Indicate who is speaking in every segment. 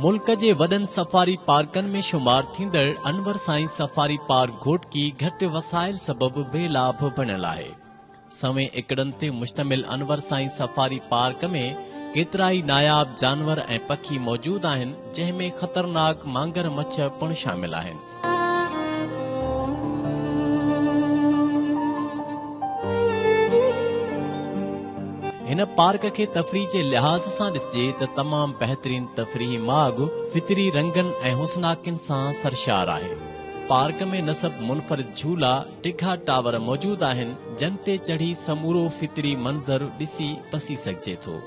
Speaker 1: मुल्क जे वॾनि सफ़ारी पार्कनि में शुमार थींदड़ अनवर साईं सफ़ारी पार्क घोटकी घटि वसाइल सबबि बेलाभ बणियल आहे। सवें एकड़नि ते मुश्तमिल अनवर साईं सफ़ारी पार्क में केतिरा ई नायाब जानवर ऐं पखी मौजूद आहिनि, जंहिं में ख़तरनाक मांगर मछ पिणु शामिल आहिनि। हिन पार्क खे तफ़रीह जे लिहाज़ सां ॾिसिजे त तमामु बहितरीन तफ़रीही माॻ फितरी रंगनि ऐं हुस्नाकिन सां सरशार आहे। पार्क में नसब मुनफरिद झूला, टिघा टावर मौजूद आहिनि, जिन ते चढ़ी समूरो फितरी मंज़र ॾिसी पसी सघिजे थो।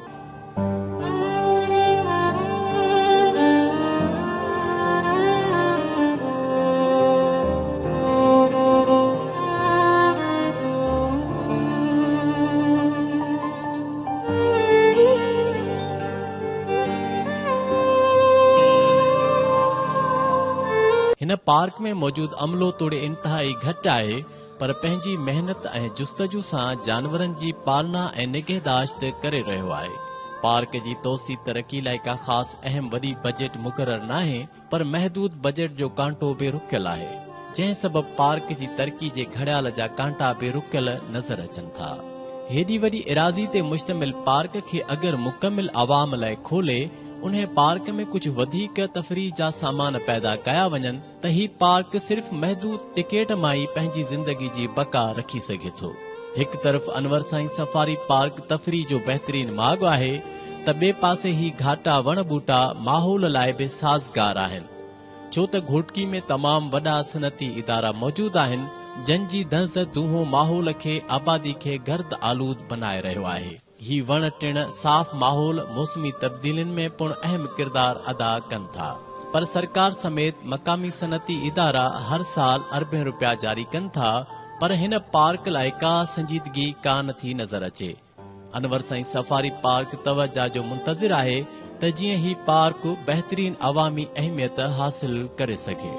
Speaker 1: हिन पार्क में मौजूद अमलो तोड़े इंतहाई घटि आहे, पर पंहिंजी मेहनत ऐं जुस्तजू सां जानवरनि जी पालना ऐं निगहदाश्त करे रहियो आहे। पार्क जी तोसी तरक़ी लाइ का ख़ासि अहम वॾी बजट मुक़रर नाहे, पर महदूद बजट जो कांटो बि रुकियल आहे, जंहिं सबबि पार्क जी तरक़ी जे घड़ियाल जा कांटा बि रुकियल नज़र अचनि था। हेॾी वॾी इराज़ी ते मुश्तमिल पार्क खे अगरि मुकमिल आवाम लाइ खोले उन पार्क में कुझु वधीक तफ़रीह जा सामान पैदा कया वञनि त ही पार्क सिर्फ़ महदूद टिकेट मां ई पंहिंजी ज़िंदगी जी बका रखी सघे थो। हिकु तरफ़ अनवर साईं सफ़ारी पार्क तफ़रीह जो बहितरीन माॻ आहे, त ॿिए पासे ही घाटा वण ॿूटा माहौल लाइ बि साज़गार आहिनि, छो त घोटकी में तमामु वॾा सनती इदारा मौजूद आहिनि, जन जी दहशत दूंहों माहौल खे आबादी खे गर्द आलूद बनाए रहियो आहे। ही वण टिण साफ़ माहौल मौसमी तब्दीलियुनि में पिणु अहम किरदार अदा कनि था, पर सरकार समेत मक़ामी सनती इदारा हर साल अरबें रुपया जारी कनि था, पर हिन पार्क लाइ का संजीदगी कान थी नज़र अचे। अनवर साईं सफ़ारी पार्क तवज्जो जो मुंतज़िर आहे त जीअं ही पार्क बहितरीन अवामी अहमियत हासिल करे सघे।